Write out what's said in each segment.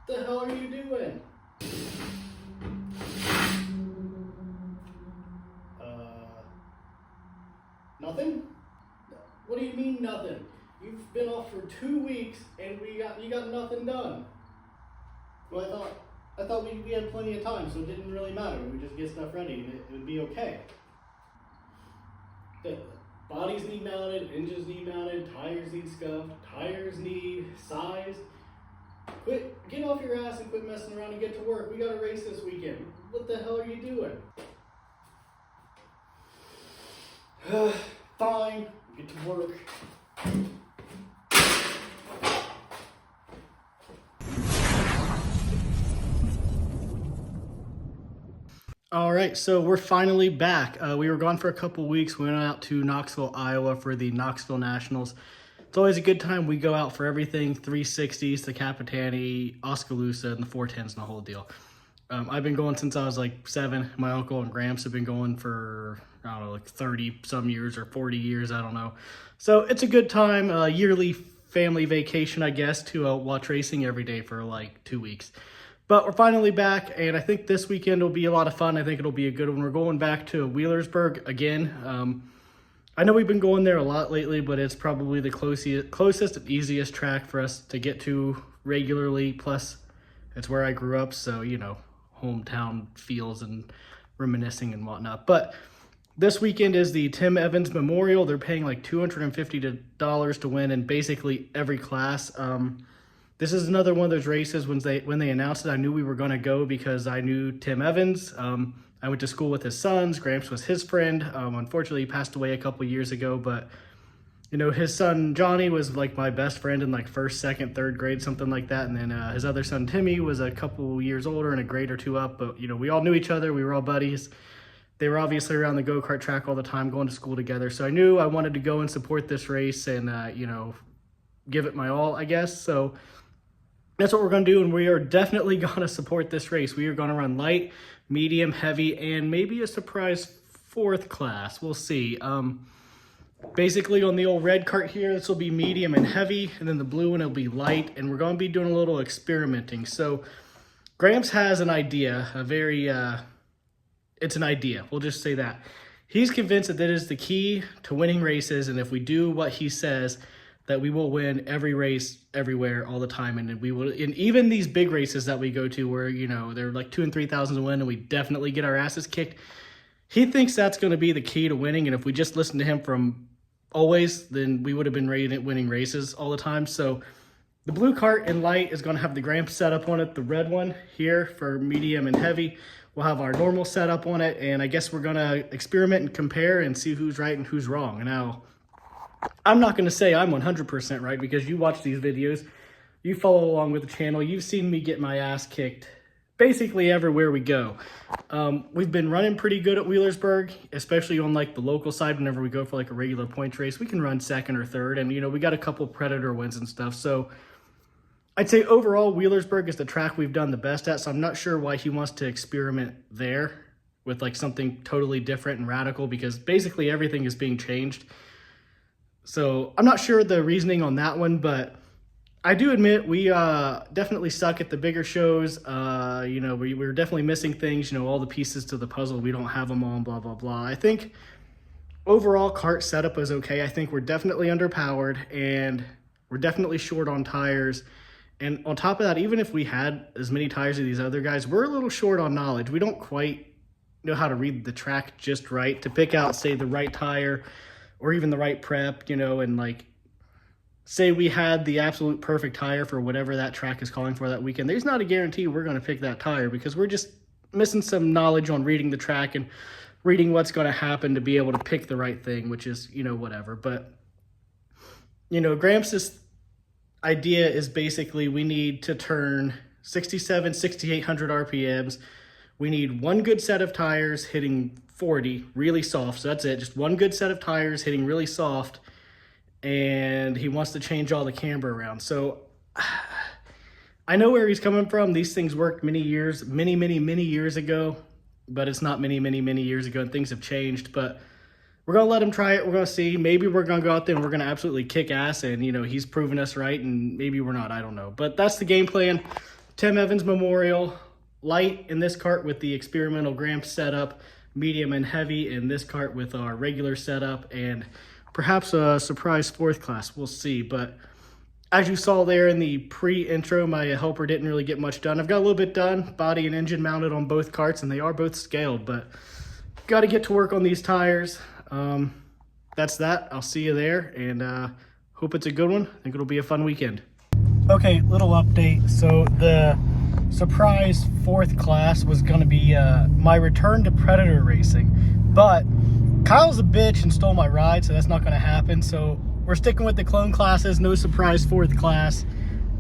The hell are you doing? Nothing? What do you mean nothing? You've been off for 2 weeks and you got nothing done. Well, I thought we had plenty of time, so it didn't really matter. We just get stuff ready and it would be okay. The bodies need mounted, engines need mounted, tires need scuffed, tires need sized. Get off your ass and quit messing around and get to work. We got a race this weekend. What the hell are you doing? Fine, get to work. All right, so we're finally back. We were gone for a couple weeks. We went out to Knoxville, Iowa for the Knoxville Nationals. It's always a good time. We go out for everything, 360s, the Capitani, Oskaloosa, and the 410s and the whole deal. I've been going since I was like 7. My uncle and Gramps have been going for, I don't know, like 30 some years or 40 years, I don't know. So it's a good time, yearly family vacation, I guess, to watch racing every day for like 2 weeks. But we're finally back, and I think this weekend will be a lot of fun. I think it'll be a good one. We're going back to Wheelersburg again. I know we've been going there a lot lately, but it's probably the closest and easiest track for us to get to regularly. Plus, it's where I grew up, so, you know, hometown feels and reminiscing and whatnot. But this weekend is the Tim Evans Memorial. They're paying like $250 to win in basically every class. This is another one of those races when they announced it, I knew we were going to go because I knew Tim Evans. I went to school with his sons. Gramps was his friend. Unfortunately, he passed away a couple years ago, but you know, his son Johnny was like my best friend in like 1st, 2nd, 3rd grade, something like that. And then his other son Timmy was a couple years older and a grade or 2 up, but you know, we all knew each other. We were all buddies. They were obviously around the go-kart track all the time, going to school together. So I knew I wanted to go and support this race and, you know, give it my all, I guess. So that's what we're going to do, and we are definitely going to support this race. We are going to run light, medium, heavy, and maybe a surprise 4th class. We'll see. Basically, on the old red cart here, this will be medium and heavy, and then the blue one will be light, and we're going to be doing a little experimenting. So Gramps has an idea, it's an idea. We'll just say that. He's convinced that is the key to winning races, and if we do what he says, that we will win every race, everywhere, all the time. And we will, in even these big races that we go to where, you know, they're like 2,000 and 3,000 to win and we definitely get our asses kicked. He thinks that's going to be the key to winning. And if we just listen to him from always, then we would have been winning races all the time. So the blue cart in light is going to have the Gramps setup on it. The red one here for medium and heavy will have our normal setup on it. And I guess we're going to experiment and compare and see who's right and who's wrong. Now, I'm not going to say I'm 100% right because you watch these videos, you follow along with the channel, you've seen me get my ass kicked basically everywhere we go. We've been running pretty good at Wheelersburg, especially on like the local side. Whenever we go for like a regular points race, we can run 2nd or 3rd, and you know, we got a couple Predator wins and stuff. So I'd say overall Wheelersburg is the track we've done the best at, so I'm not sure why he wants to experiment there with like something totally different and radical, because basically everything is being changed. So I'm not sure the reasoning on that one, but I do admit we definitely suck at the bigger shows. You know, we're definitely missing things, you know, all the pieces to the puzzle. We don't have them all, blah, blah, blah. I think overall Kart setup is okay. I think we're definitely underpowered and we're definitely short on tires. And on top of that, even if we had as many tires as these other guys, we're a little short on knowledge. We don't quite know how to read the track just right to pick out, say, the right tire or even the right prep, you know, and like say we had the absolute perfect tire for whatever that track is calling for that weekend. There's not a guarantee we're going to pick that tire because we're just missing some knowledge on reading the track and reading what's going to happen to be able to pick the right thing, which is, you know, whatever. But, you know, Gramps' idea is basically we need to turn 6,800 RPMs. We need one good set of tires hitting 40 really soft. So that's it. Just one good set of tires hitting really soft. And he wants to change all the camber around. So I know where he's coming from. These things worked many years ago, but it's not many years ago, and things have changed. But we're going to let him try it. We're going to see. Maybe we're going to go out there and we're going to absolutely kick ass, and, you know, he's proven us right, and maybe we're not. I don't know. But that's the game plan. Tim Evans Memorial, light in this cart with the experimental Gramps setup, medium and heavy in this cart with our regular setup, and perhaps a surprise fourth class. We'll see. But as you saw there in the pre-intro, my helper didn't really get much done. I've got a little bit done, body and engine mounted on both carts, and they are both scaled, but got to get to work on these tires. That's that. I'll see you there, and hope it's a good one. I think it'll be a fun weekend. Okay, little update. So the surprise fourth class was going to be my return to Predator racing, but Kyle's a bitch and stole my ride, so that's not going to happen. So we're sticking with the clone classes, no surprise fourth class.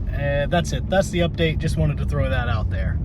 That's it. That's the update. Just wanted to throw that out there.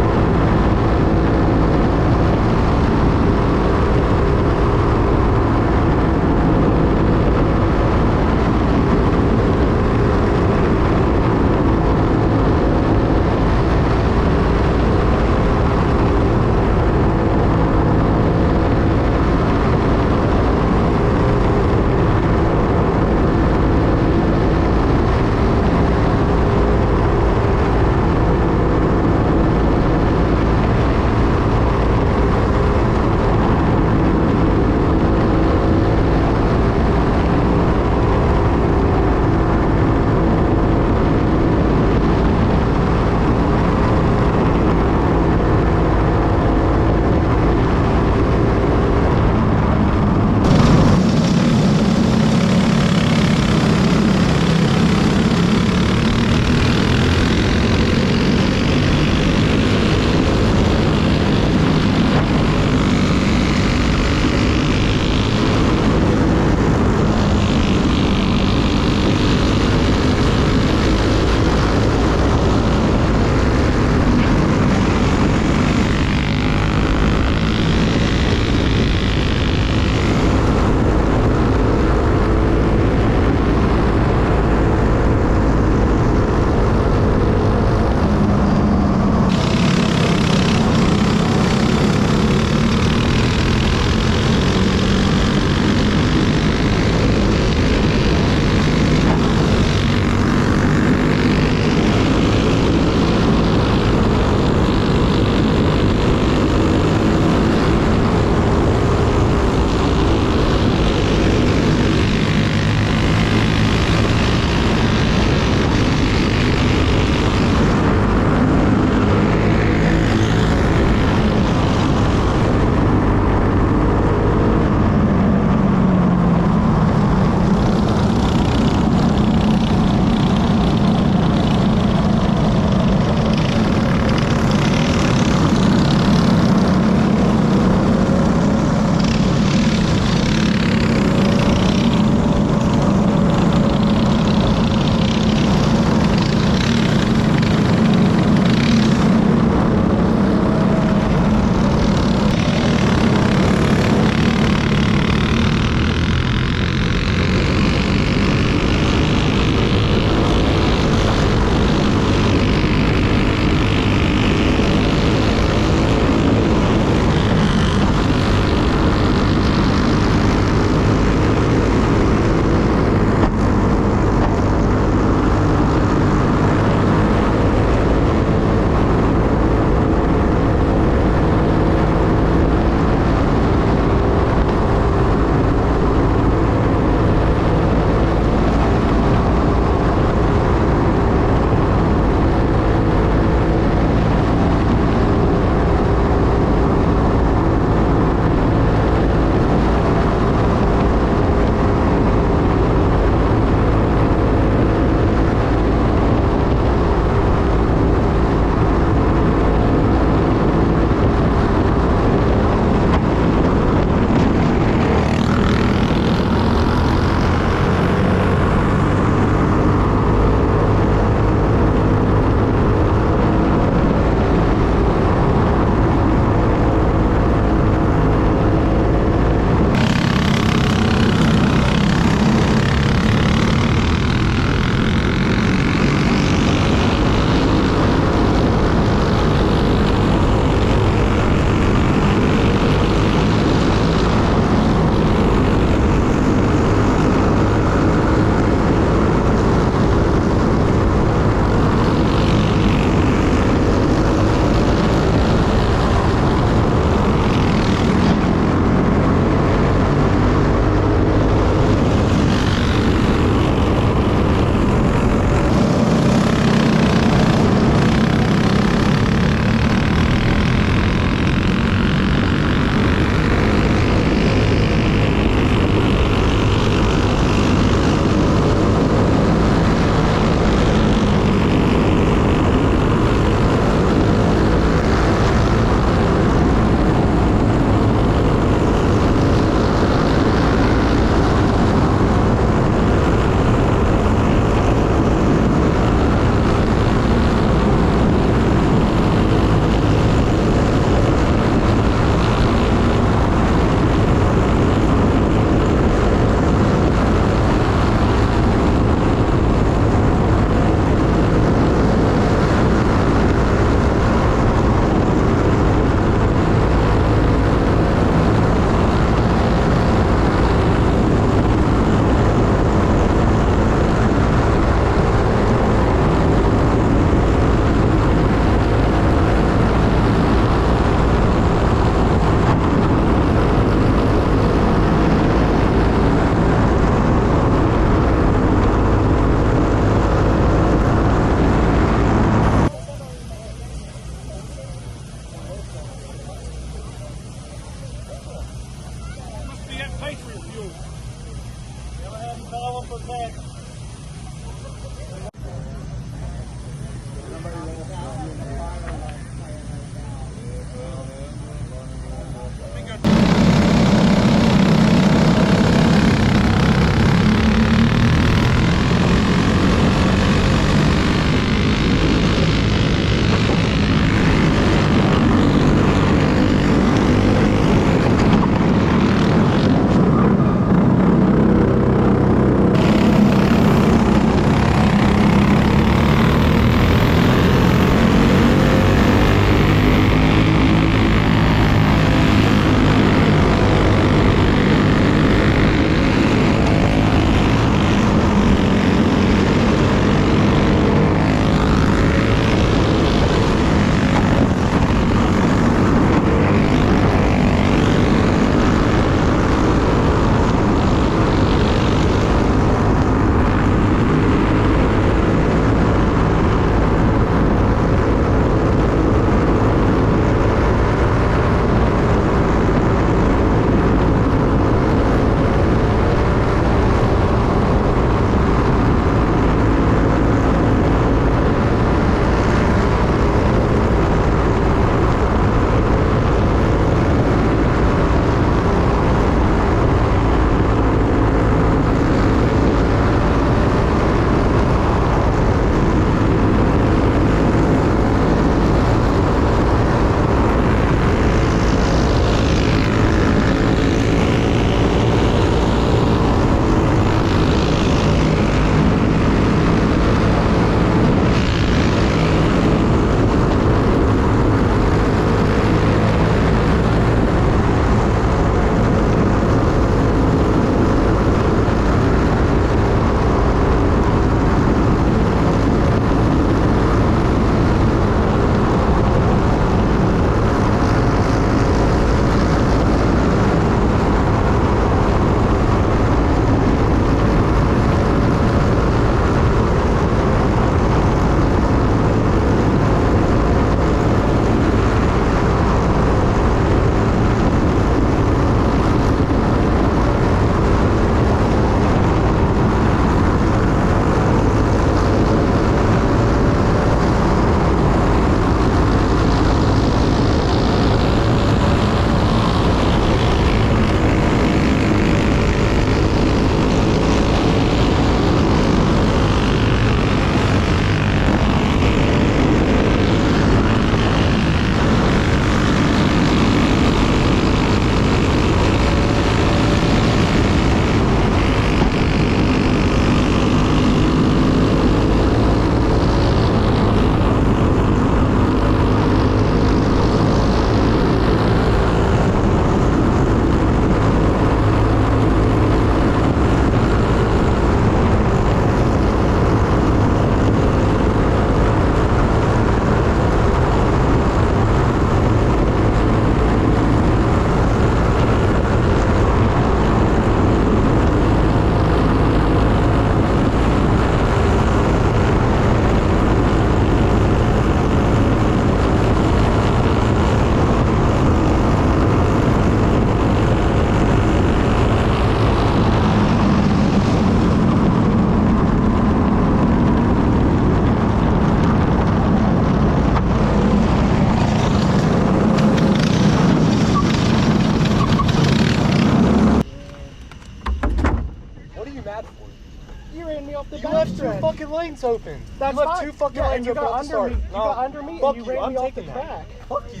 me off the You back left stretch. 2 fucking lanes open. That's you left fine. 2 fucking Yeah, lanes and you open got at the under start. me. You got under me and you ran me off the track. Fuck you.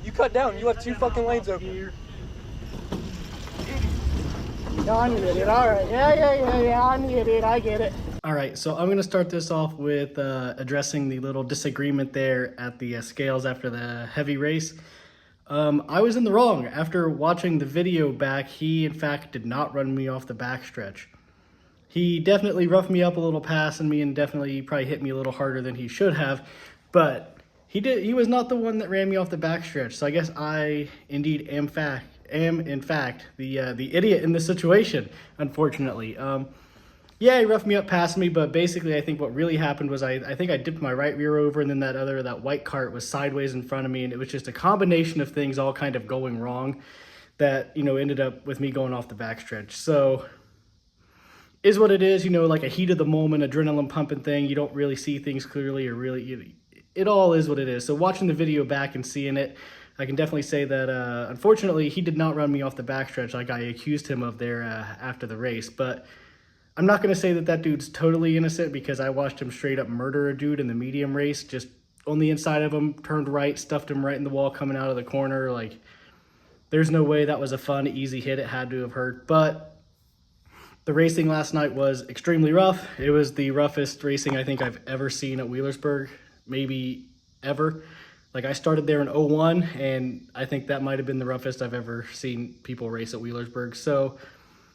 You cut down. You left 2 fucking lanes open. No, I'm the idiot. All right. Yeah. I'm the idiot. I get it. All right. So I'm going to start this off with addressing the little disagreement there at the scales after the heavy race. I was in the wrong. After watching the video back, he in fact did not run me off the backstretch. He definitely roughed me up a little passing me and definitely probably hit me a little harder than he should have, but he was not the one that ran me off the backstretch. So I guess I indeed am in fact the idiot in this situation, unfortunately. Yeah, he roughed me up passing me, but basically I think what really happened was I think I dipped my right rear over, and then that white cart was sideways in front of me, and it was just a combination of things all kind of going wrong that, ended up with me going off the backstretch. So is what it is, like a heat of the moment, adrenaline pumping thing. You don't really see things clearly, or really, it all is what it is. So watching the video back and seeing it, I can definitely say that unfortunately he did not run me off the backstretch like I accused him of there after the race. But I'm not going to say that dude's totally innocent, because I watched him straight up murder a dude in the medium race, just on the inside of him, turned right, stuffed him right in the wall coming out of the corner. Like, there's no way that was a fun, easy hit. It had to have hurt. But the racing last night was extremely rough. It was the roughest racing I think I've ever seen at Wheelersburg, maybe ever. Like, I started there in 01, and I think that might have been the roughest I've ever seen people race at Wheelersburg. So,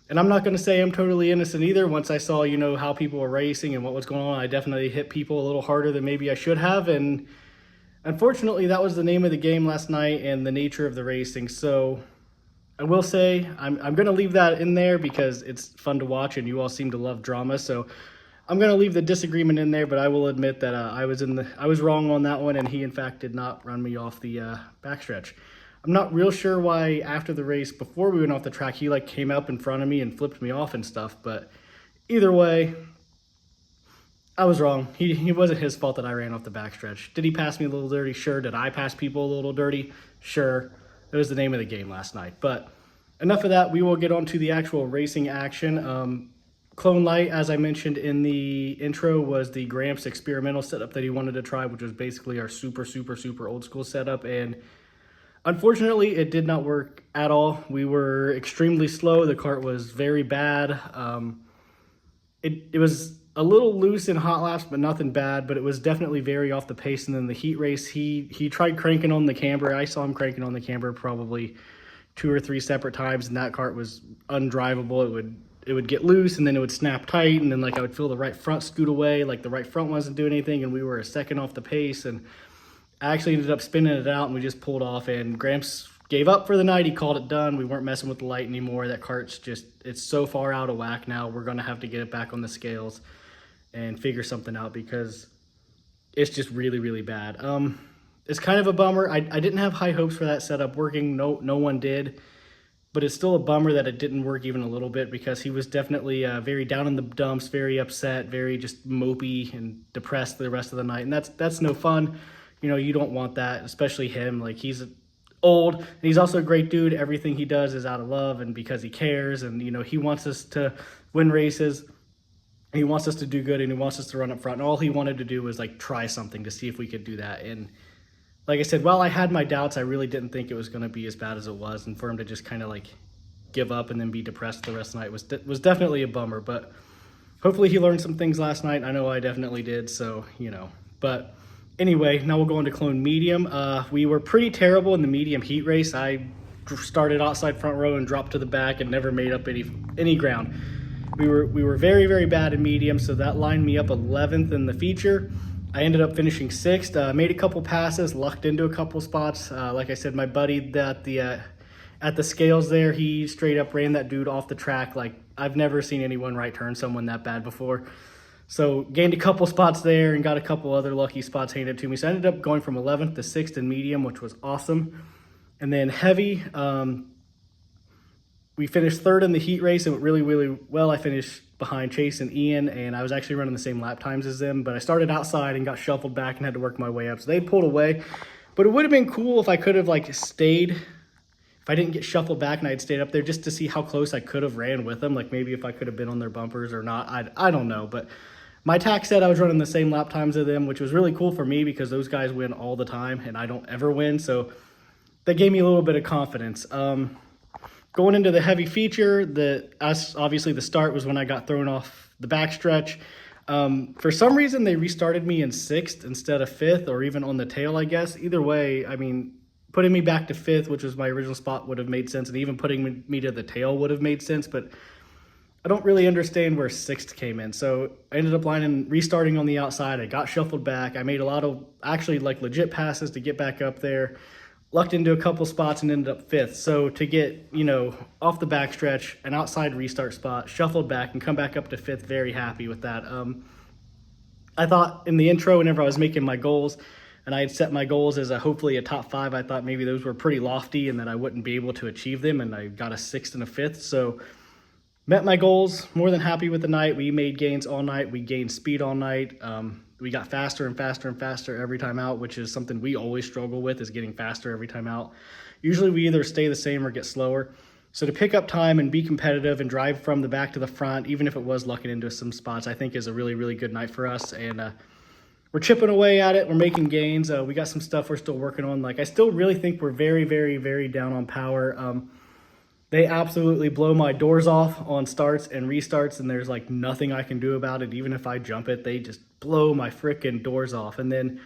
and I'm not going to say I'm totally innocent either. Once I saw, how people were racing and what was going on, I definitely hit people a little harder than maybe I should have. And unfortunately, that was the name of the game last night and the nature of the racing. So I will say I'm going to leave that in there because it's fun to watch and you all seem to love drama. So I'm going to leave the disagreement in there, but I will admit that I was wrong on that one, and he in fact did not run me off the backstretch. I'm not real sure why after the race, before we went off the track, he came up in front of me and flipped me off and stuff. But either way, I was wrong. He wasn't his fault that I ran off the backstretch. Did he pass me a little dirty? Sure. Did I pass people a little dirty? Sure. It was the name of the game last night. But enough of that. We will get on to the actual racing action. Clone Lite, as I mentioned in the intro, was the Gramps experimental setup that he wanted to try, which was basically our super old school setup. And unfortunately, it did not work at all. We were extremely slow. The kart was very bad. It was a little loose in hot laps, but nothing bad. But it was definitely very off the pace. And then the heat race, he tried cranking on the camber. I saw him cranking on the camber probably 2 or 3 separate times, and that kart was undrivable. It would get loose, and then it would snap tight, and then I would feel the right front scoot away. The right front wasn't doing anything, and we were a second off the pace. And I actually ended up spinning it out, and we just pulled off, and Gramps gave up for the night. He called it done. We weren't messing with the light anymore. That kart's it's so far out of whack now. We're going to have to get it back on the scales and figure something out, because it's just really bad. It's kind of a bummer. I didn't have high hopes for that setup working. No one did. But it's still a bummer that it didn't work even a little bit, because he was definitely very down in the dumps, very upset, very just mopey and depressed the rest of the night. And that's no fun. You don't want that, especially him. He's old, and he's also a great dude. Everything he does is out of love and because he cares. And, he wants us to win races. He wants us to do good, and he wants us to run up front. And all he wanted to do was try something to see if we could do that. And like I said, while I had my doubts, I really didn't think it was going to be as bad as it was. And for him to just kind of give up and then be depressed the rest of the night was definitely a bummer. But hopefully he learned some things last night. I know I definitely did. So, but anyway, now we'll go into clone medium. We were pretty terrible in the medium heat race. I started outside front row and dropped to the back and never made up any ground. We were very bad in medium, so that lined me up 11th in the feature. I ended up finishing 6th, made a couple passes, lucked into a couple spots. Like I said, my buddy at the scales there, he straight up ran that dude off the track. I've never seen anyone right turn someone that bad before. So gained a couple spots there and got a couple other lucky spots handed to me. So I ended up going from 11th to 6th in medium, which was awesome. And then heavy, we finished 3rd in the heat race. It went really well. I finished behind Chase and Ian, and I was actually running the same lap times as them, but I started outside and got shuffled back and had to work my way up. So they pulled away, but it would have been cool if I could have stayed. if I didn't get shuffled back and I'd stayed up there just to see how close I could have ran with them, like maybe if I could have been on their bumpers or not, I don't know. But my tack said I was running the same lap times as them, which was really cool for me because those guys win all the time and I don't ever win. So that gave me a little bit of confidence. Going into the heavy feature, obviously the start was when I got thrown off the backstretch. For some reason, they restarted me in 6th instead of 5th, or even on the tail, I guess. Either way, I mean, putting me back to 5th, which was my original spot, would have made sense, and even putting me to the tail would have made sense, but I don't really understand where 6th came in. So I ended up restarting on the outside. I got shuffled back. I made a lot of actually like legit passes to get back up there. Lucked into a couple spots and ended up 5th. So to get, off the backstretch, an outside restart spot, shuffled back and come back up to 5th, very happy with that. I thought in the intro, whenever I was making my goals, and I had set my goals as hopefully a top 5, I thought maybe those were pretty lofty and that I wouldn't be able to achieve them, and I got a 6th and a 5th. So met my goals, more than happy with the night. We made gains all night. We gained speed all night. We got faster and faster and faster every time out, which is something we always struggle with, is getting faster every time out. Usually we either stay the same or get slower. So to pick up time and be competitive and drive from the back to the front, even if it was lucking into some spots, I think is a really, really good night for us. And we're chipping away at it. We're making gains. We got some stuff we're still working on. Like, I still really think we're very, very, very down on power. They absolutely blow my doors off on starts and restarts, and there's like nothing I can do about it. Even if I jump it, they just blow my freaking doors off. And then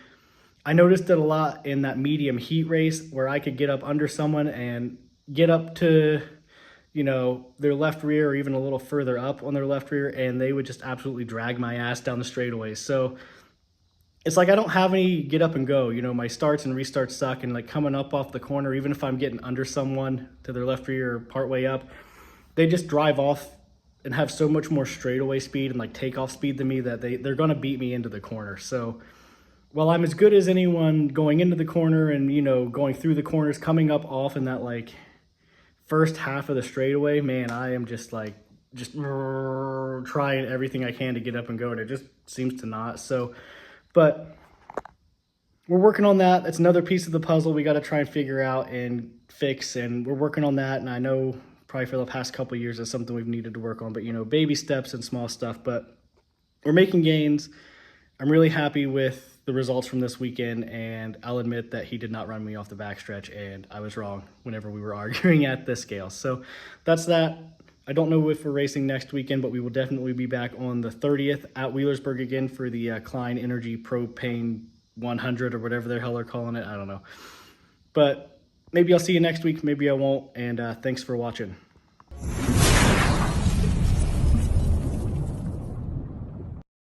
I noticed it a lot in that medium heat race where I could get up under someone and get up to, their left rear or even a little further up on their left rear, and they would just absolutely drag my ass down the straightaways. So it's like I don't have any get up and go. My starts and restarts suck, and like coming up off the corner, even if I'm getting under someone to their left rear or partway up, they just drive off and have so much more straightaway speed and like takeoff speed than me that they're going to beat me into the corner. So while I'm as good as anyone going into the corner and, going through the corners, coming up off in that like first half of the straightaway, man, I am just trying everything I can to get up and go, and it just seems to not. But we're working on that. That's another piece of the puzzle we got to try and figure out and fix, and we're working on that. And I know probably for the past couple of years it's something we've needed to work on, but baby steps and small stuff. But we're making gains. I'm really happy with the results from this weekend, and I'll admit that he did not run me off the backstretch, and I was wrong whenever we were arguing at the scale. So that's that. I don't know if we're racing next weekend, but we will definitely be back on the 30th at Wheelersburg again for the Klein Energy Propane 100 or whatever the hell they're calling it. I don't know. But maybe I'll see you next week. Maybe I won't. And thanks for watching.